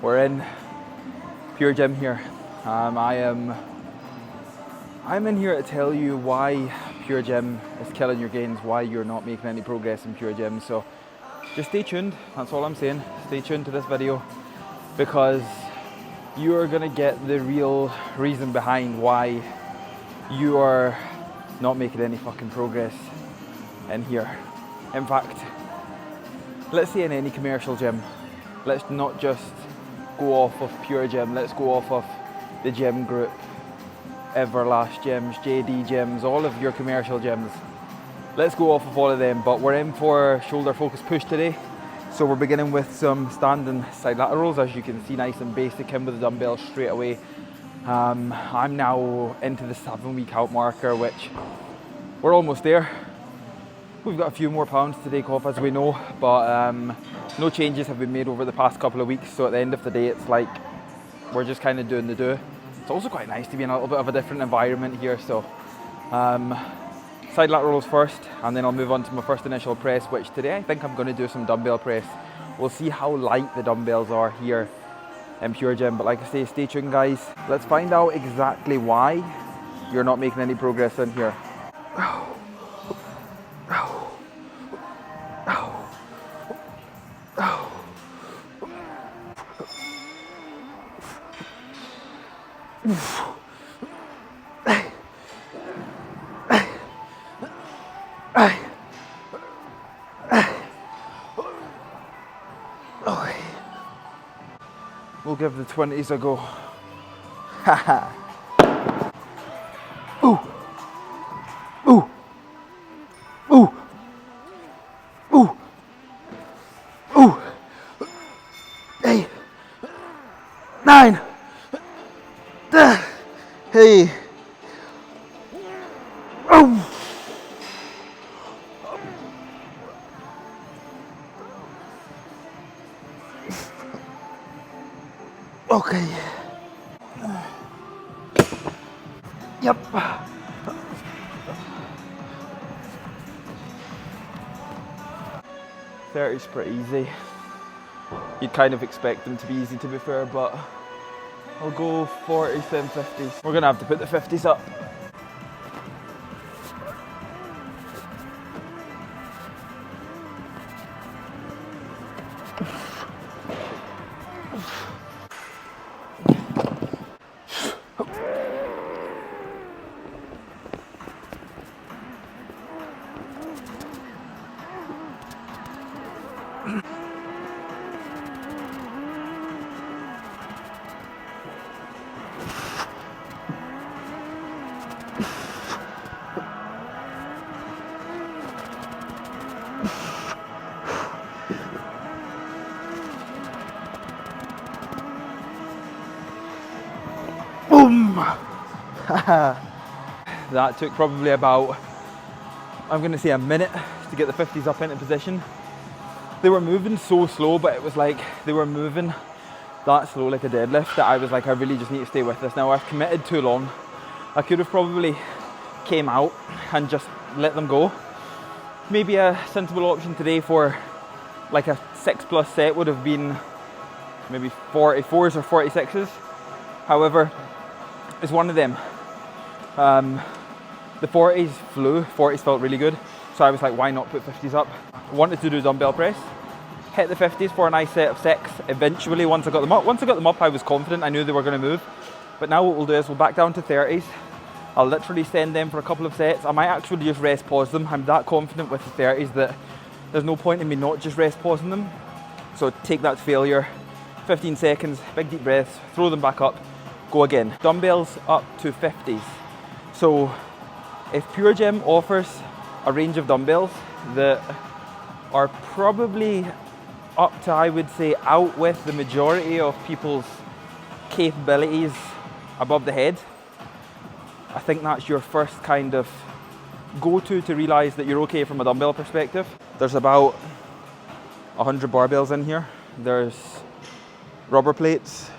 We're in Pure Gym here. I'm in here to tell you why Pure Gym is killing your gains, why you're not making any progress in Pure Gym. So just stay tuned, that's all I'm saying. Stay tuned to this video because you're gonna get the real reason behind why you are not making any fucking progress in here. In fact, let's say in any commercial gym, let's not just go off of Pure Gym, let's go off of the Gym Group, Everlast Gyms, JD Gyms, all of your commercial gyms. Let's go off of all of them, but we're in for shoulder focus push today. So we're beginning with some standing side laterals, as you can see, nice and basic in with the dumbbell straight away. I'm now into the 7-week out marker, which we're almost there. We've got a few more pounds to take off, as we know, but no changes have been made over the past couple of weeks. So at the end of the day, it's like we're just kind of doing the do. It's also quite nice to be in a little bit of a different environment here. So side laterals first, and then I'll move on to my first initial press, which today I think I'm going to do some dumbbell press. We'll see how light the dumbbells are here in Pure Gym, but like I say, stay tuned guys. Let's find out exactly why you're not making any progress in here. We'll give the 20s a go. Haha. Ooh. Ooh. Ooh. Ooh. Ooh. 8. 9. Hey. Oh. Okay. Yep. 30's pretty easy. You'd kind of expect them to be easy, to be fair, but I'll go 40s then 50s. We're gonna have to put the 50s up. Boom! That took probably about, I'm going to say, a minute to get the 50s up into position. They were moving so slow, but it was like they were moving that slow like a deadlift that I was like, I really just need to stay with this. Now I've committed too long. I could have probably came out and just let them go. Maybe a sensible option today for like a 6+ set would have been maybe 44s or 46s. However, it's one of them. The 40s flew, 40s felt really good. So I was like, why not put 50s up? I wanted to do dumbbell press. Hit the 50s for a nice set of 6. Eventually, once I got them up, I was confident. I knew they were going to move. But now what we'll do is we'll back down to 30s. I'll literally send them for a couple of sets. I might actually just rest pause them. I'm that confident with the 30s that there's no point in me not just rest pausing them. So take that to failure. 15 seconds, big deep breaths, throw them back up, go again. Dumbbells up to 50s. So if Pure Gym offers a range of dumbbells that are probably up to, I would say, out with the majority of people's capabilities above the head, I think that's your first kind of go-to to realize that you're okay from a dumbbell perspective. There's about 100 barbells in here. There's rubber plates,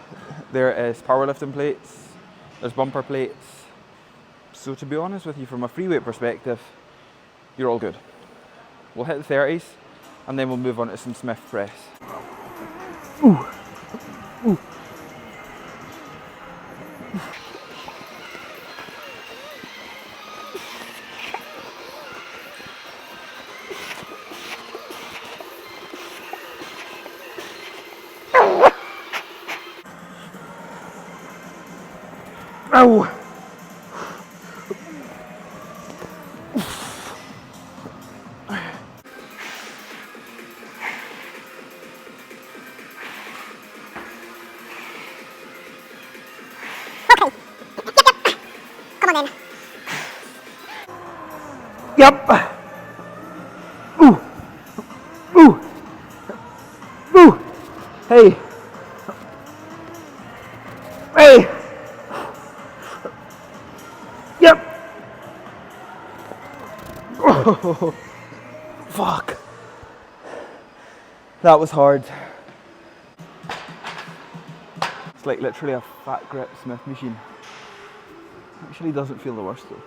there is powerlifting plates, there's bumper plates. So to be honest with you, from a free weight perspective, you're all good. We'll hit the 30s and then we'll move on to some Smith press. Ooh. Ooh. Ow! Come on then. Yep. Ooh. Ooh. Ooh. Hey. Hey. Yep. Oh, fuck. That was hard. It's like literally a fat grip Smith machine. Actually doesn't feel the worst though.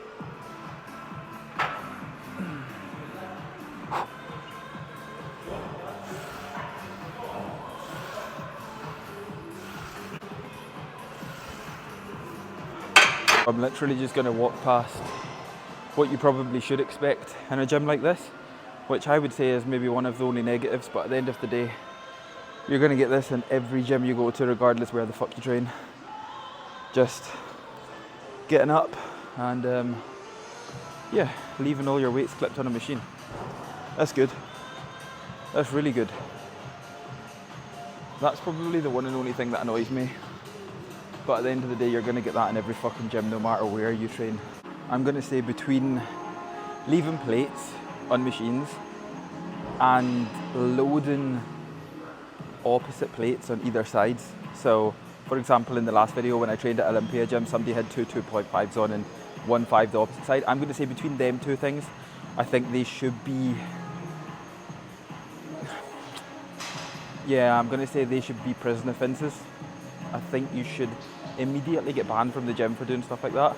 I'm literally just going to walk past what you probably should expect in a gym like this, which I would say is maybe one of the only negatives, but at the end of the day, you're going to get this in every gym you go to, regardless where the fuck you train. Just getting up and yeah, leaving all your weights clipped on a machine. That's good. That's really good. That's probably the one and only thing that annoys me. But at the end of the day, you're going to get that in every fucking gym, no matter where you train. I'm going to say between leaving plates on machines and loading opposite plates on either sides. So, for example, in the last video when I trained at Olympia Gym, somebody had two 2.5s on and 1.5 the opposite side. I'm going to say between them two things, I think they should be... Yeah, I'm going to say they should be prison offences. I think you should immediately get banned from the gym for doing stuff like that,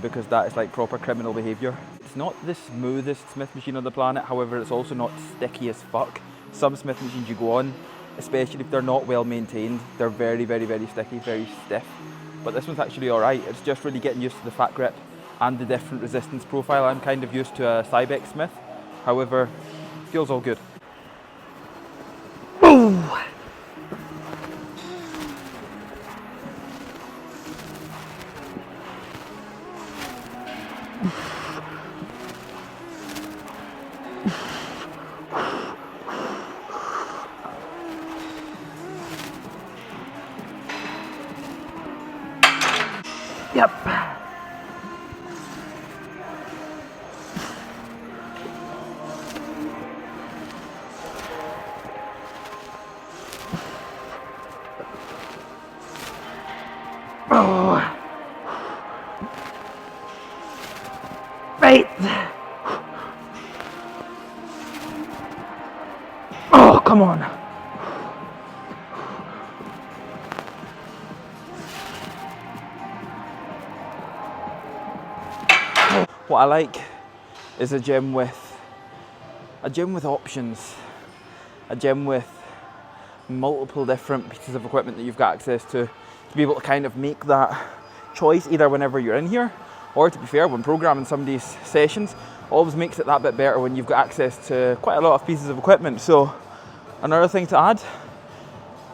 because that is like proper criminal behaviour. It's not the smoothest Smith machine on the planet, however it's also not sticky as fuck. Some Smith machines you go on, especially if they're not well maintained, they're very, very, very sticky, very stiff. But this one's actually alright. It's just really getting used to the fat grip and the different resistance profile. I'm kind of used to a Cybex Smith, however, feels all good. Ooh. Yep. Oh. Right. Oh, come on. What I like is a gym with options, a gym with multiple different pieces of equipment that you've got access to be able to kind of make that choice either whenever you're in here, or to be fair, when programming some of these sessions, always makes it that bit better when you've got access to quite a lot of pieces of equipment. So another thing to add,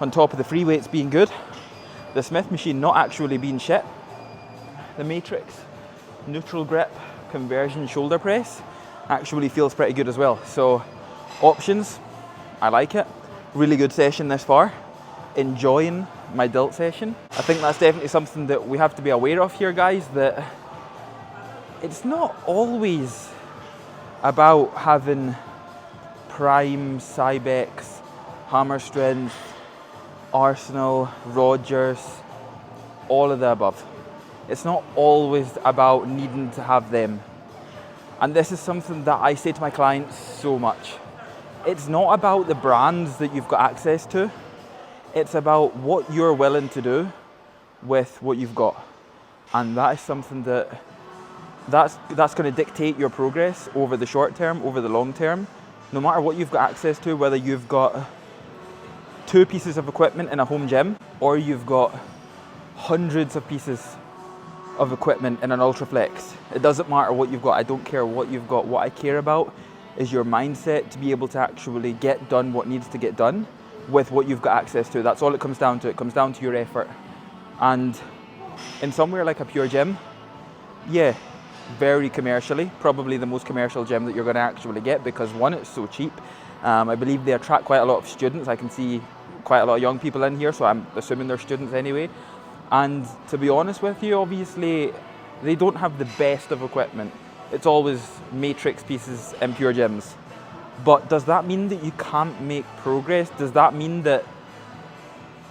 on top of the free weights being good, the Smith machine not actually being shit, the Matrix neutral grip conversion shoulder press actually feels pretty good as well. So options, I like it. Really good session this far. Enjoying my delt session. I think that's definitely something that we have to be aware of here, guys, that it's not always about having prime Cybex, Hammer Strength, Arsenal, Rogers, all of the above. It's not always about needing to have them. And this is something that I say to my clients so much. It's not about the brands that you've got access to. It's about what you're willing to do with what you've got. And that is something that's going to dictate your progress over the short term, over the long term. No matter what you've got access to, whether you've got 2 pieces of equipment in a home gym, or you've got hundreds of pieces of equipment in an Ultraflex. It doesn't matter what you've got. I don't care what you've got. What I care about is your mindset to be able to actually get done what needs to get done with what you've got access to. That's all it comes down to. It comes down to your effort. And In somewhere like a Pure Gym, yeah, very commercially, probably the most commercial gym that you're going to actually get, because one, it's so cheap. I believe they attract quite a lot of students. I can see quite a lot of young people in here, so I'm assuming they're students anyway. And to be honest with you, obviously, they don't have the best of equipment. It's always matrix pieces in Pure Gyms. But does that mean that you can't make progress? Does that mean that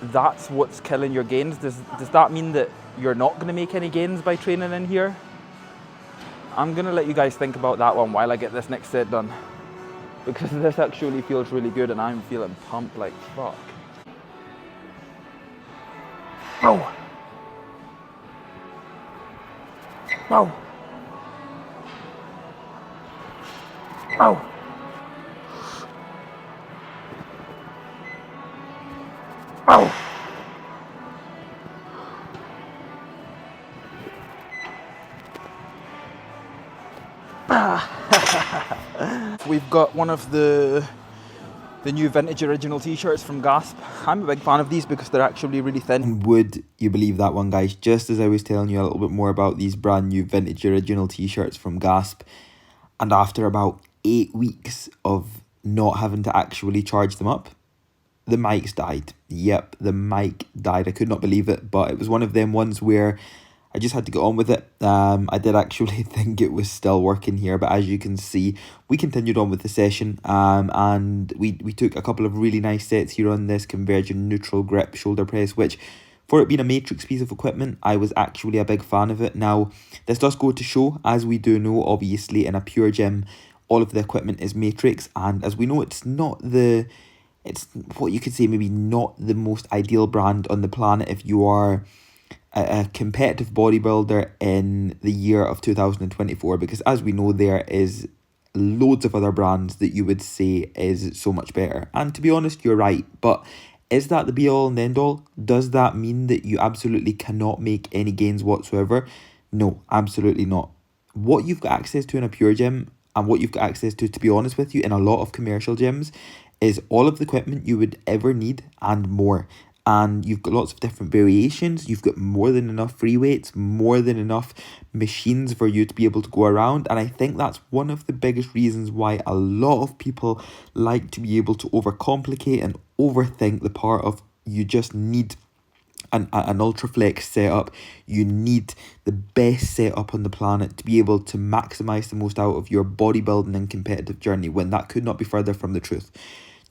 that's what's killing your gains? Does that mean that you're not going to make any gains by training in here? I'm going to let you guys think about that one while I get this next set done, because this actually feels really good and I'm feeling pumped like fuck. Oh! Oh! Oh! Oh! We've got one of the new vintage original t-shirts from Gasp. I'm a big fan of these because they're actually really thin. And would you believe that one, guys? Just as I was telling you a little bit more about these brand new vintage original t-shirts from Gasp, and after about 8 weeks of not having to actually charge them up, the mics died. Yep, the mic died. I could not believe it, but it was one of them ones where I just had to get on with it. I did actually think it was still working here, but as you can see, we continued on with the session, and we took a couple of really nice sets here on this converging neutral grip shoulder press, which, for it being a matrix piece of equipment, I was actually a big fan of it. Now, this does go to show, as we do know, obviously, in a Pure Gym, all of the equipment is matrix, and as we know, it's what you could say maybe not the most ideal brand on the planet if you are a competitive bodybuilder in the year of 2024, because as we know, there is loads of other brands that you would say is so much better. And to be honest, you're right, but is that the be all and end all? Does that mean that you absolutely cannot make any gains whatsoever? No, absolutely not. What you've got access to in a Pure Gym, and what you've got access to be honest with you, in a lot of commercial gyms, is all of the equipment you would ever need and more. And you've got lots of different variations. You've got more than enough free weights, more than enough machines for you to be able to go around. And I think that's one of the biggest reasons why a lot of people like to be able to overcomplicate and overthink the part of you just need an Ultraflex setup. You need the best setup on the planet to be able to maximize the most out of your bodybuilding and competitive journey, when that could not be further from the truth.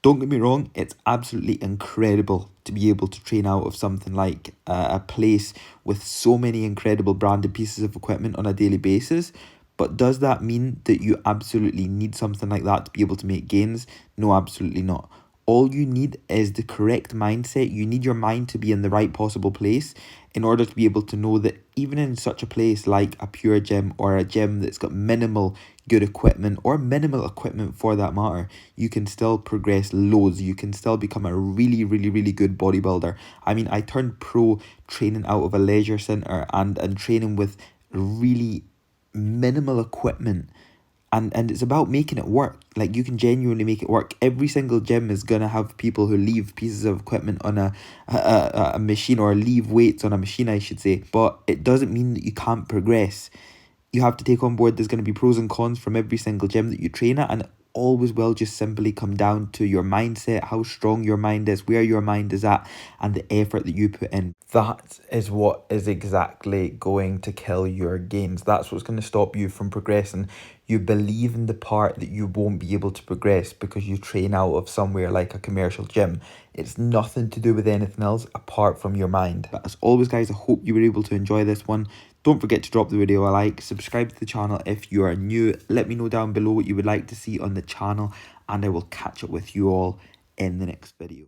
Don't get me wrong, it's absolutely incredible to be able to train out of something like a place with so many incredible branded pieces of equipment on a daily basis. But does that mean that you absolutely need something like that to be able to make gains? No, absolutely not. All you need is the correct mindset. You need your mind to be in the right possible place in order to be able to know that even in such a place like a Pure Gym, or a gym that's got minimal good equipment, or minimal equipment for that matter, you can still progress loads. You can still become a really, really, really good bodybuilder. I mean, I turned pro training out of a leisure centre and training with really minimal equipment. And it's about making it work. Like, you can genuinely make it work. Every single gym is going to have people who leave pieces of equipment on a machine, or leave weights on a machine, I should say. But it doesn't mean that you can't progress. You have to take on board there's going to be pros and cons from every single gym that you train at, and it always will just simply come down to your mindset, how strong your mind is, where your mind is at, and the effort that you put in. That is what is exactly going to kill your gains. That's what's going to stop you from progressing. You believe in the part that you won't be able to progress because you train out of somewhere like a commercial gym. It's nothing to do with anything else apart from your mind. But as always, guys, I hope you were able to enjoy this one. Don't forget to drop the video a like, subscribe to the channel if you are new. Let me know down below what you would like to see on the channel, and I will catch up with you all in the next video.